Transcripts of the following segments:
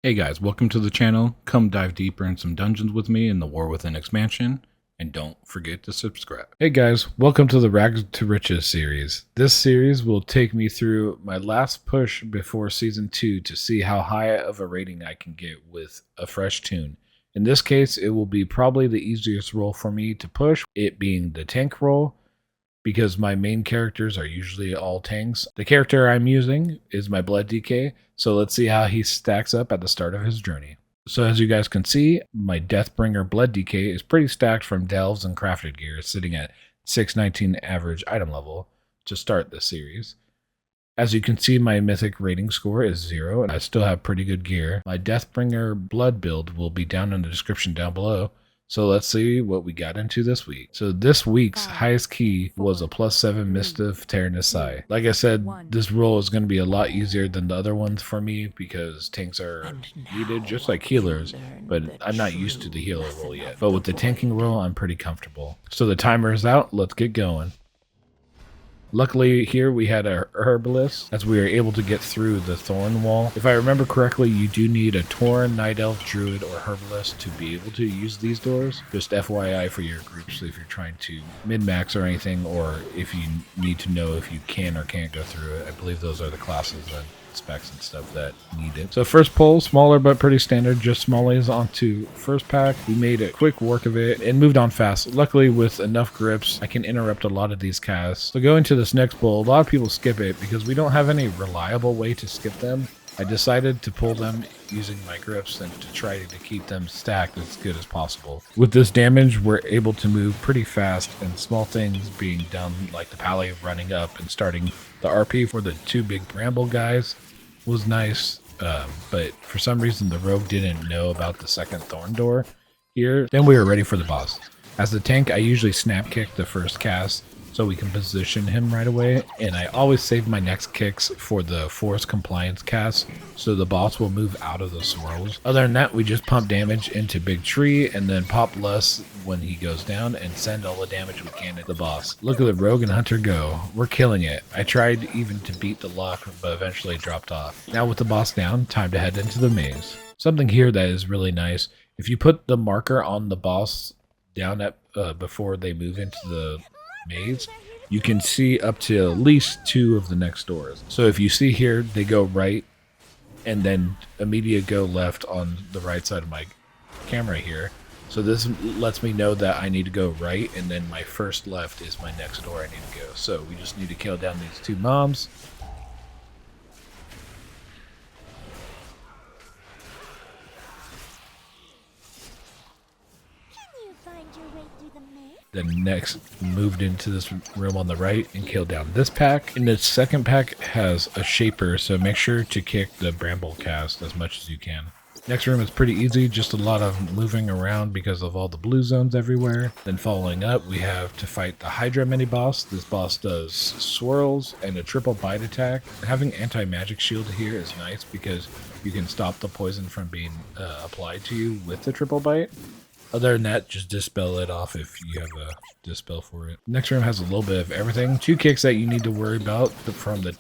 Hey guys, welcome to the channel. Come dive deeper in some dungeons with me in the War Within expansion, and don't forget to subscribe. Hey guys, welcome to the Rags to Riches series. This series will take me through my last push before Season 2 to see how high of a rating I can get with a fresh tune. In this case, it will be probably the easiest role for me to push, it being the tank role, because my main characters are usually all tanks. The character I'm using is my Blood DK, so let's see how he stacks up at the start of his journey. So as you guys can see, my Deathbringer Blood DK is pretty stacked from delves and crafted gear, sitting at 619 average item level to start this series. As you can see, my Mythic rating score is 0, and I still have pretty good gear. My Deathbringer Blood build will be down in the description down below. So let's see what we got into this week. So this week's highest key was a +7 Mistiff Tyrannus Eye. Like I said, this role is going to be a lot easier than the other ones for me because tanks are needed just like healers, but I'm not used to the healer role yet. But with the tanking role, I'm pretty comfortable. So the timer is out, let's get going. Luckily here we had a herbalist as we were able to get through the thorn wall. If I remember correctly, you do need a Tauren, Night Elf, Druid, or herbalist to be able to use these doors. Just FYI for your groups if you're trying to min-max or anything, or if you need to know if you can or can't go through it. I believe those are the classes and specs and stuff that need it. So first pull, smaller but pretty standard, just smallies onto first pack. We made a quick work of it and moved on fast. Luckily with enough grips, I can interrupt a lot of these casts. So going to this next pull, a lot of people skip it because we don't have any reliable way to skip them. I decided to pull them using my grips and to try to keep them stacked as good as possible. With this damage, we're able to move pretty fast, and small things being done like the pally running up and starting the RP for the two big bramble guys was nice, but for some reason the rogue didn't know about the second thorn door here. Then we were ready for the boss. As the tank, I usually snap kick the first cast so we can position him right away, and I always save my next kicks for the force compliance cast so the boss will move out of the swirls. Other than that, we just pump damage into big tree and then pop less when he goes down and send all the damage we can at the boss. Look at the rogue and hunter go. We're killing it. I tried even to beat the lock, but eventually dropped off. Now with the boss down, time to head into the maze. Something here that is really nice, if you put the marker on the boss down at before they move into the maze, you can see up to at least 2 of the next doors. So if you see here, they go right and then immediate go left on the right side of my camera here. So this lets me know that I need to go right, and then my first left is my next door I need to go. So we just need to kill down these 2 mobs. Then next moved into this room on the right and killed down this pack. And the second pack has a shaper, so make sure to kick the bramble cast as much as you can. Next room is pretty easy, just a lot of moving around because of all the blue zones everywhere. Then following up, we have to fight the Hydra mini-boss. This boss does swirls and a triple bite attack. Having anti-magic shield here is nice because you can stop the poison from being applied to you with the triple bite. Other than that, just dispel it off if you have a dispel for it. Next room has a little bit of everything. 2 kicks that you need to worry about,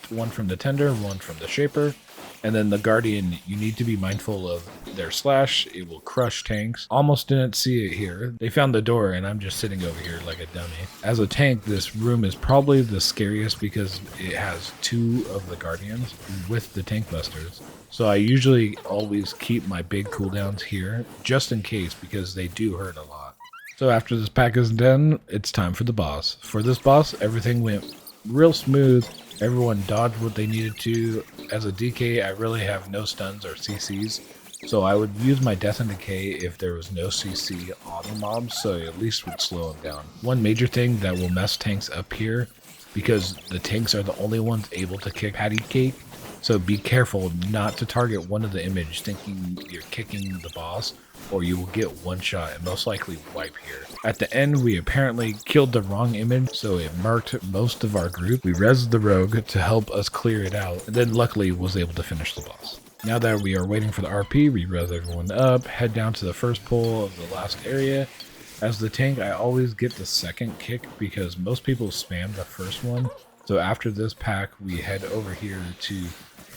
one from the tender, one from the shaper. And then the guardian, you need to be mindful of their slash. It will crush tanks. Almost didn't see it here. They found the door and I'm just sitting over here like a dummy. As a tank, this room is probably the scariest because it has 2 of the guardians with the tank busters. So I usually always keep my big cooldowns here just in case because they do hurt a lot. So after this pack is done, it's time for the boss. For this boss, everything went real smooth. Everyone dodged what they needed to. As a DK, I really have no stuns or CCs, so I would use my Death and Decay if there was no CC on the mobs, so it at least would slow them down. One major thing that will mess tanks up here, because the tanks are the only ones able to kick patty cake, so be careful not to target one of the image thinking you're kicking the boss, or you will get one shot and most likely wipe here. At the end, we apparently killed the wrong image, so it marked most of our group. We rezzed the rogue to help us clear it out, and then luckily was able to finish the boss. Now that we are waiting for the RP, we res everyone up, head down to the first pull of the last area. As the tank, I always get the second kick because most people spam the first one. So after this pack, we head over here to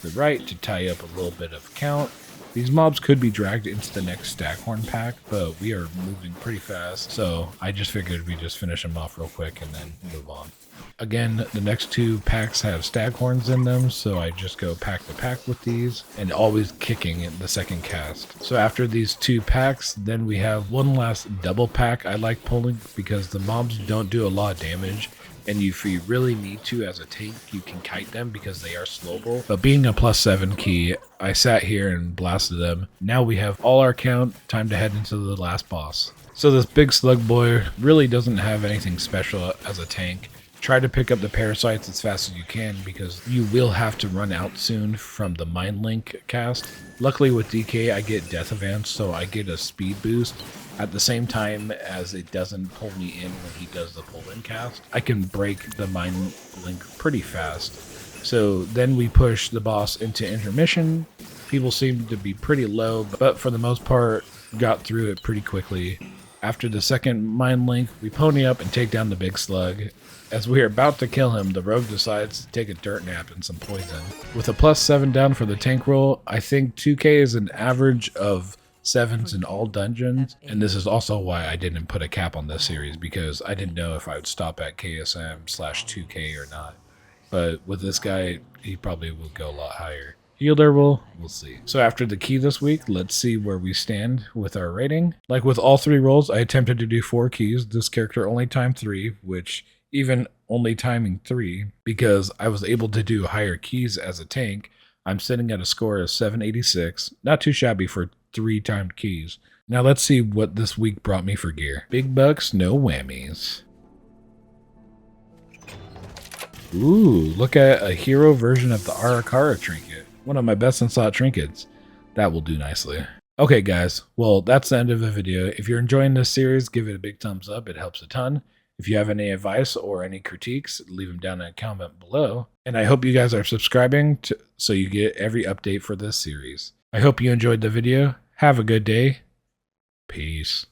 the right to tie up a little bit of count. These mobs could be dragged into the next Staghorn pack, but we are moving pretty fast, so I just figured we just finish them off real quick and then move on. Again, the next 2 packs have Staghorns in them, so I just go pack to pack with these, and always kicking in the second cast. So after these 2 packs, then we have one last double pack I like pulling, because the mobs don't do a lot of damage, and if you really need to as a tank, you can kite them because they are slowable. But being a +7 key, I sat here and blasted them. Now we have all our count, time to head into the last boss. So this big slug boy really doesn't have anything special as a tank. Try to pick up the parasites as fast as you can because you will have to run out soon from the Mind Link cast. Luckily with DK I get Death Advance, so I get a speed boost at the same time as it doesn't pull me in when he does the pull-in cast. I can break the Mind Link pretty fast. So then we push the boss into intermission. People seem to be pretty low, but for the most part got through it pretty quickly. After the second Mind Link, we pony up and take down the big slug. As we are about to kill him, the rogue decides to take a dirt nap and some poison. With a +7 down for the tank roll, I think 2k is an average of 7s in all dungeons, and this is also why I didn't put a cap on this series, because I didn't know if I would stop at KSM/2k or not. But with this guy, he probably will go a lot higher. Healed we'll see. So after the key this week, let's see where we stand with our rating. Like with all 3 rolls, I attempted to do 4 keys. This character only timed 3, which even only timing 3, because I was able to do higher keys as a tank, I'm sitting at a score of 786. Not too shabby for 3 timed keys. Now let's see what this week brought me for gear. Big bucks, no whammies. Ooh, look at a hero version of the Arakara trinket. One of my best in slot trinkets. That will do nicely. Okay guys, well that's the end of the video. If you're enjoying this series, give it a big thumbs up. It helps a ton. If you have any advice or any critiques, leave them down in a comment below. And I hope you guys are subscribing so you get every update for this series. I hope you enjoyed the video. Have a good day. Peace.